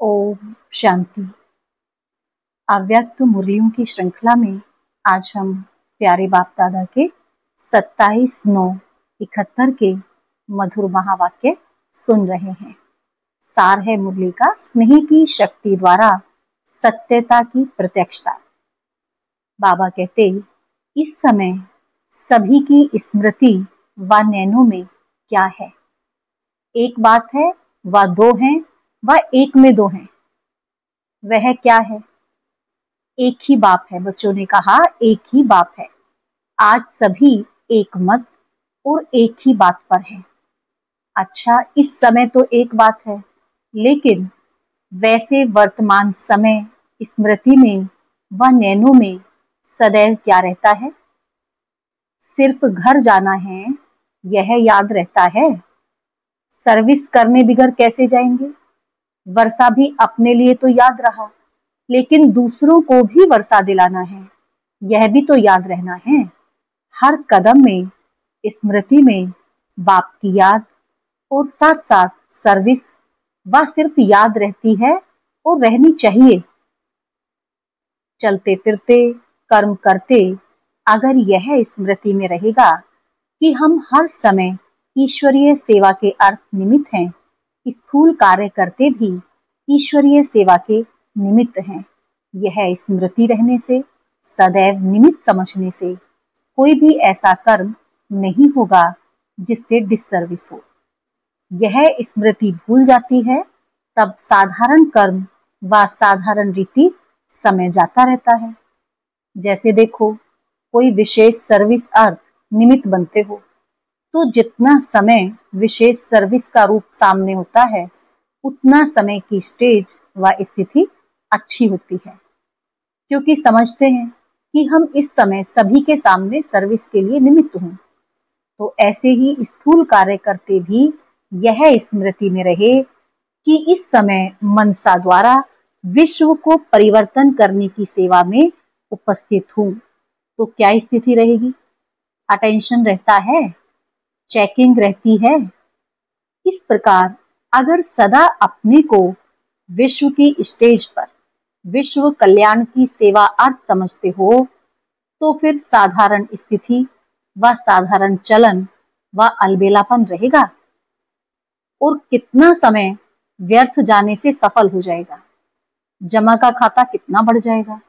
ओम शांति। अव्यक्त मुरलियों की श्रृंखला में आज हम प्यारे बाप दादा के 27/9/71 के मधुर महावाक्य सुन रहे हैं। सार है मुरली का, स्नेह की शक्ति द्वारा सत्यता की प्रत्यक्षता। बाबा कहते, इस समय सभी की स्मृति व नैनों में क्या है? एक बात है व दो हैं व एक में दो हैं। वह क्या है? एक ही बाप है। बच्चों ने कहा एक ही बाप है। आज सभी एक मत और एक ही बात पर हैं। अच्छा, इस समय तो एक बात है, लेकिन वैसे वर्तमान समय स्मृति में व नैनों में सदैव क्या रहता है? सिर्फ घर जाना है, यह याद रहता है। सर्विस करने बिगर कैसे जाएंगे? वर्षा भी अपने लिए तो याद रहा, लेकिन दूसरों को भी वर्षा दिलाना है, यह भी तो याद रहना है। हर कदम में स्मृति में बाप की याद और साथ साथ सर्विस वह सिर्फ याद रहती है और रहनी चाहिए। चलते फिरते कर्म करते अगर यह स्मृति में रहेगा कि हम हर समय ईश्वरीय सेवा के अर्थ निमित्त हैं, स्थूल कार्य करते भी ईश्वरीय सेवा के निमित्त हैं, यह स्मृति रहने से, सदैव निमित्त समझने से कोई भी ऐसा कर्म नहीं होगा जिससे डिससर्विस हो। यह स्मृति भूल जाती है, तब साधारण कर्म व साधारण रीति समय जाता रहता है। जैसे देखो, कोई विशेष सर्विस अर्थ निमित्त बनते हो तो जितना समय विशेष सर्विस का रूप सामने होता है, उतना समय की स्टेज व स्थिति अच्छी होती है, क्योंकि समझते हैं कि हम इस समय सभी के सामने सर्विस के लिए निमित्त हूं। तो ऐसे ही स्थूल कार्य करते भी यह स्मृति में रहे कि इस समय मनसा द्वारा विश्व को परिवर्तन करने की सेवा में उपस्थित हूं। तो क्या स्थिति रहेगी? अटेंशन रहता है, चेकिंग रहती है। इस प्रकार अगर सदा अपने को विश्व की स्टेज पर विश्व कल्याण की सेवा अर्थ समझते हो, तो फिर साधारण स्थिति व साधारण चलन व अलबेलापन रहेगा और कितना समय व्यर्थ जाने से सफल हो जाएगा। जमा का खाता कितना बढ़ जाएगा।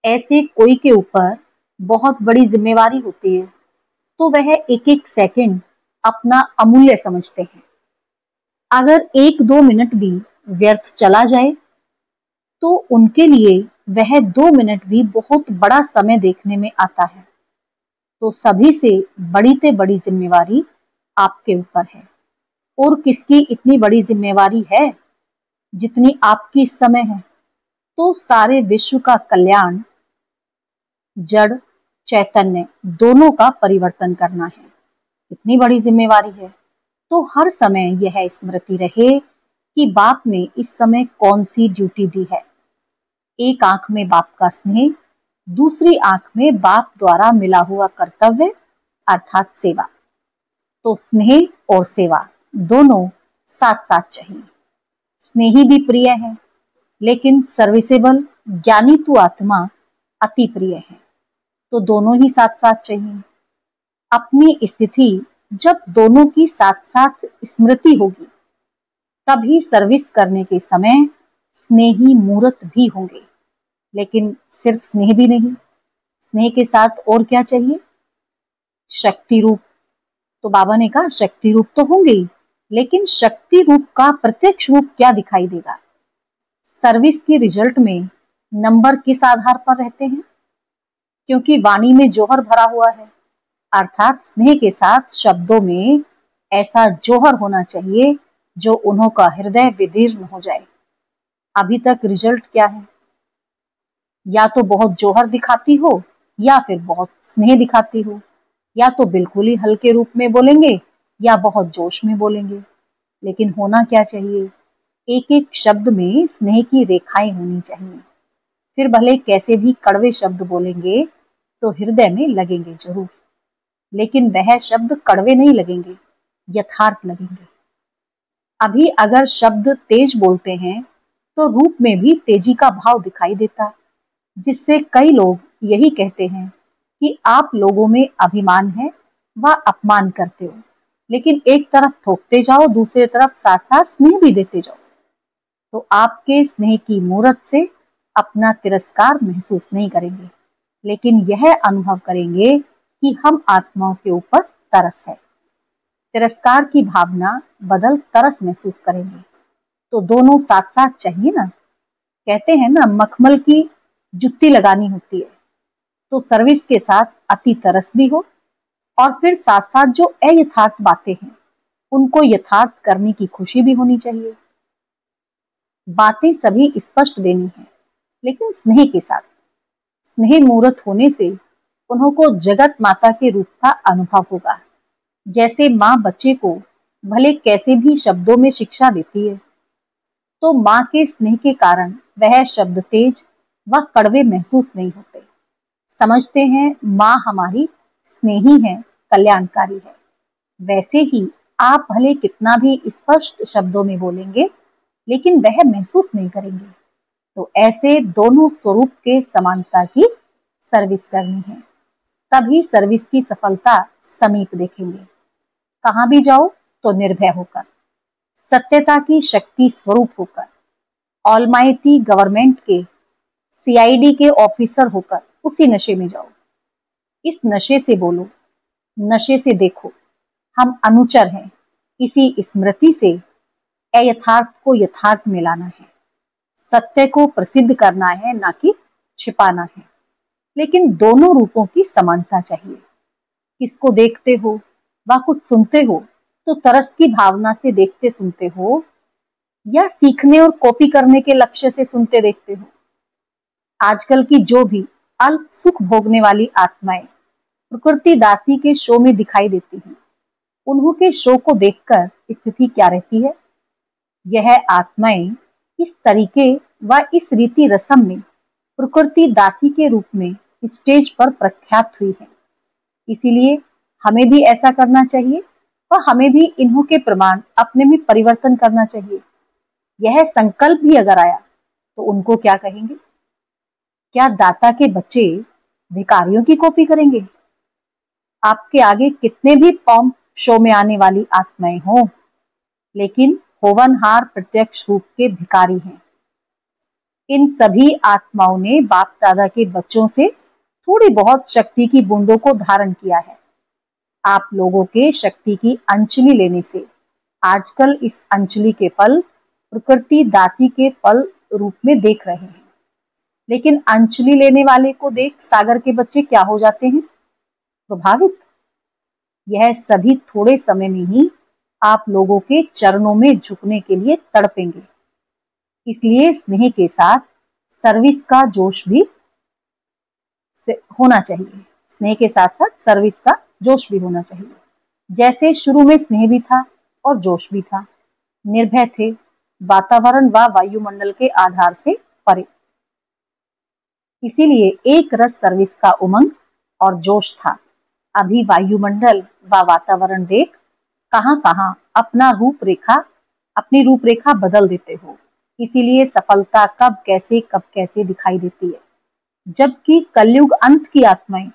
ऐसे कोई के ऊपर बहुत बड़ी जिम्मेवारी होती है तो वह एक एक सेकंड अपना अमूल्य समझते हैं। अगर 1-2 मिनट भी व्यर्थ चला जाए तो उनके लिए वह 2 मिनट भी बहुत बड़ा समय देखने में आता है। तो सभी से बड़ी से बड़ी जिम्मेवारी आपके ऊपर है। और किसकी इतनी बड़ी जिम्मेवारी है जितनी आपकी इस समय है? तो सारे विश्व का कल्याण, जड़ चैतन्य दोनों का परिवर्तन करना है। कितनी बड़ी जिम्मेवारी है। तो हर समय यह स्मृति रहे कि बाप ने इस समय कौन सी ड्यूटी दी है। एक आंख में बाप का स्नेह, दूसरी आंख में बाप द्वारा मिला हुआ कर्तव्य अर्थात सेवा। तो स्नेह और सेवा दोनों साथ साथ चाहिए। स्नेही भी प्रिय है, लेकिन सर्विसेबल ज्ञानी तू आत्मा अति प्रिय है। तो दोनों ही साथ साथ चाहिए। अपनी स्थिति जब दोनों की साथ साथ स्मृति होगी, तभी सर्विस करने के समय स्नेही मूर्त भी होंगे। लेकिन सिर्फ स्नेह भी नहीं, स्नेह के साथ और क्या चाहिए? शक्ति रूप। तो बाबा ने कहा शक्ति रूप तो होंगे ही, लेकिन शक्ति रूप का प्रत्यक्ष रूप क्या दिखाई देगा? सर्विस के रिजल्ट में नंबर किस आधार पर रहते हैं? क्योंकि वाणी में जौहर भरा हुआ है, अर्थात स्नेह के साथ शब्दों में ऐसा जौहर होना चाहिए जो उन्हों का हृदय विदीर्ण हो जाए। अभी तक रिजल्ट क्या है? या तो बहुत जौहर दिखाती हो या फिर बहुत स्नेह दिखाती हो, या तो बिल्कुल ही हल्के रूप में बोलेंगे या बहुत जोश में बोलेंगे। लेकिन होना क्या चाहिए? एक एक शब्द में स्नेह की रेखाएं होनी चाहिए। फिर भले कैसे भी कड़वे शब्द बोलेंगे तो हृदय में लगेंगे जरूर, लेकिन वह शब्द कड़वे नहीं लगेंगे, यथार्थ लगेंगे। अभी अगर शब्द तेज बोलते हैं तो रूप में भी तेजी का भाव दिखाई देता, जिससे कई लोग यही कहते हैं कि आप लोगों में अभिमान है व अपमान करते हो, लेकिन एक तरफ ठोकते जाओ, दूसरी तरफ साथ साथ स्नेह भी देते जाओ। तो आपके स्नेह की मूरत से अपना तिरस्कार महसूस नहीं करेंगे, लेकिन यह अनुभव करेंगे कि हम आत्माओं के ऊपर तरस है। तिरस्कार की भावना बदल तरस महसूस करेंगे। तो दोनों साथ साथ चाहिए ना। कहते हैं ना, मखमल की जुत्ती लगानी होती है, तो सर्विस के साथ अति तरस भी हो, और फिर साथ साथ जो अयथार्थ बातें हैं उनको यथार्थ करने की खुशी भी होनी चाहिए। बातें सभी स्पष्ट देनी है, लेकिन स्नेह के साथ। स्नेह मूर्त होने से उन्हों को जगत माता के रूप का अनुभव होगा। जैसे माँ बच्चे को भले कैसे भी शब्दों में शिक्षा देती है, तो माँ के स्नेह के कारण वह शब्द तेज व कड़वे महसूस नहीं होते। समझते हैं माँ हमारी स्नेही है, कल्याणकारी है। वैसे ही आप भले कितना भी स्पष्ट शब्दों में बोलेंगे, लेकिन वह महसूस नहीं करेंगे। तो ऐसे दोनों स्वरूप के समानता की सर्विस करनी है, तभी सर्विस की सफलता समीप देखेंगे। कहां भी जाओ तो निर्भय होकर, सत्यता की शक्ति स्वरूप होकर, ऑलमाइटी गवर्नमेंट के सीआईडी के ऑफिसर होकर उसी नशे में जाओ। इस नशे से बोलो, नशे से देखो। हम अनुचर हैं, इसी स्मृति से अयथार्थ को यथार्थ में लाना है। सत्य को प्रसिद्ध करना है, ना कि छिपाना है। लेकिन दोनों रूपों की समानता चाहिए। किसको देखते हो व कुछ सुनते हो तो तरस की भावना से देखते सुनते हो, या सीखने और कॉपी करने के लक्ष्य से सुनते देखते हो। आजकल की जो भी अल्प सुख भोगने वाली आत्माएं प्रकृति दासी के शो में दिखाई देती हैं, उन्हों के शो को देखकर स्थिति क्या रहती है। यह आत्माएं इस तरीके व इस रीति रसम में प्रकृति दासी के रूप में स्टेज पर प्रख्यात हुई है। इसीलिए हमें भी ऐसा करना चाहिए और हमें भी इन्हों के प्रमाण अपने में परिवर्तन करना चाहिए। यह संकल्प भी अगर आया तो उनको क्या कहेंगे? क्या दाता के बच्चे भिखारियों की कॉपी करेंगे? आपके आगे कितने भी पॉम्प शो में आने वाली आत्माएं हों, लेकिन होवनहार प्रत्यक्ष रूप के भिखारी हैं। इन सभी आत्माओं ने बाप दादा के बच्चों से थोड़ी बहुत शक्ति की बूंदों को धारण किया है। आप लोगों के शक्ति की अंजलि लेने से आजकल इस अंजलि के फल प्रकृति दासी के फल रूप में देख रहे हैं। लेकिन अंजलि लेने वाले को देख सागर के बच्चे क्या हो जाते हैं? प्रभावित। यह सभी थोड़े समय में ही आप लोगों के चरणों में झुकने के लिए तड़पेंगे। इसलिए स्नेह के साथ सर्विस का जोश भी होना चाहिए। स्नेह के साथ साथ सर्विस का जोश भी होना चाहिए। जैसे शुरू में स्नेह भी था और जोश भी था। निर्भय थे, वातावरण व वायुमंडल के आधार से परे। इसीलिए एक रस सर्विस का उमंग और जोश था। अभी वायुमंडल व वातावरण देख कहां कहां अपनी रूपरेखा बदल देते हो। इसीलिए सफलता कब कैसे दिखाई देती है। जबकि कलयुग अंत की आत्माएं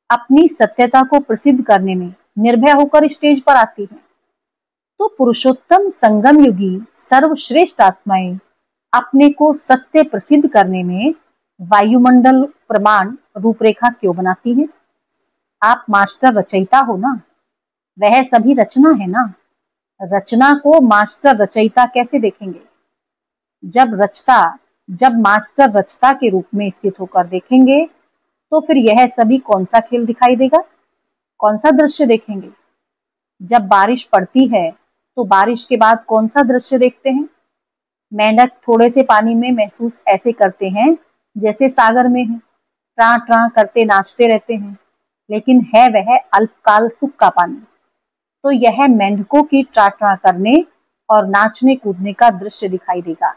अपनी सत्यता को प्रसिद्ध करने में निर्भय होकर स्टेज पर आती हैं, तो पुरुषोत्तम संगम युगी सर्वश्रेष्ठ आत्माएं अपने को सत्य प्रसिद्ध करने में वायुमंडल प्रमाण रूपरेखा क्यों बनाती हैं? आप मास्टर रचयिता हो ना, वह सभी रचना है ना। रचना को मास्टर रचयिता कैसे देखेंगे? जब मास्टर रचता के रूप में स्थित होकर देखेंगे, तो फिर यह सभी कौन सा खेल दिखाई देगा? कौन सा दृश्य देखेंगे? जब बारिश पड़ती है तो बारिश के बाद कौन सा दृश्य देखते हैं? मेंढक थोड़े से पानी में महसूस ऐसे करते हैं जैसे सागर में है, ट्रां ट्रां करते नाचते रहते हैं, लेकिन है वह अल्पकाल सुख का पानी। तो यह मेंढकों की ट्रां ट्रां करने और नाचने कूदने का दृश्य दिखाई देगा।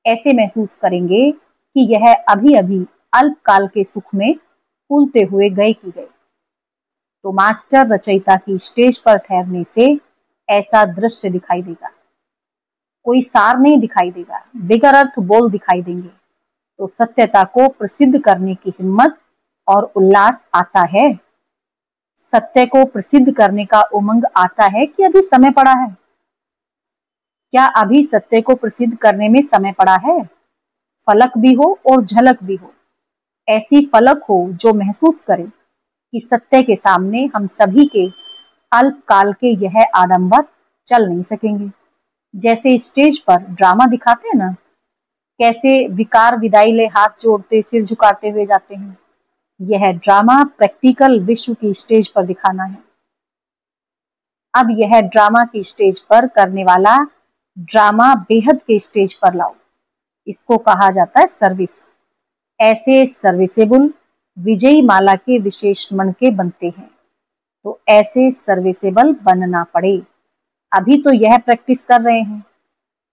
ऐसे महसूस करेंगे कि यह अभी अभी अल्पकाल के सुख में फूलते हुए गए की गए। तो मास्टर रचयिता की स्टेज पर ठहरने से ऐसा दृश्य दिखाई देगा। कोई सार नहीं दिखाई देगा, बिगर अर्थ बोल दिखाई देंगे। तो सत्यता को प्रसिद्ध करने की हिम्मत और उल्लास आता है। सत्य को प्रसिद्ध करने का उमंग आता है कि अभी समय पड़ा है? क्या अभी सत्य को प्रसिद्ध करने में समय पड़ा है? फलक भी हो और झलक भी हो, ऐसी फलक हो जो महसूस करे कि सत्य के सामने हम सभी के अल्पकाल के यह आडंबर चल नहीं सकेंगे। जैसे स्टेज पर ड्रामा दिखाते हैं ना, कैसे विकार विदाई ले हाथ जोड़ते सिर झुकाते हुए जाते हैं, यह ड्रामा प्रैक्टिकल विश्व की स्टेज पर दिखाना है। अब यह ड्रामा की स्टेज पर करने वाला ड्रामा बेहद के स्टेज पर लाओ। इसको कहा जाता है सर्विस। ऐसे सर्विसेबल विजयी माला के विशेष मन के बनते हैं, तो ऐसे सर्विसेबल बनना पड़े। अभी तो यह प्रैक्टिस कर रहे हैं,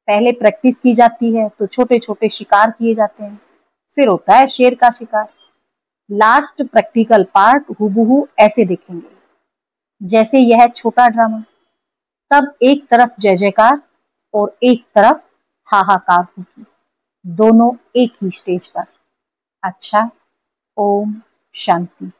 पहले प्रैक्टिस की जाती है तो छोटे छोटे शिकार किए जाते हैं, फिर होता है शेर का शिकार। लास्ट प्रैक्टिकल पार्ट हूबहू ऐसे देखेंगे जैसे यह छोटा ड्रामा। तब एक तरफ जय जयकार और एक तरफ हाहाकार होगी, दोनों एक ही स्टेज पर। अच्छा, ओम शांति।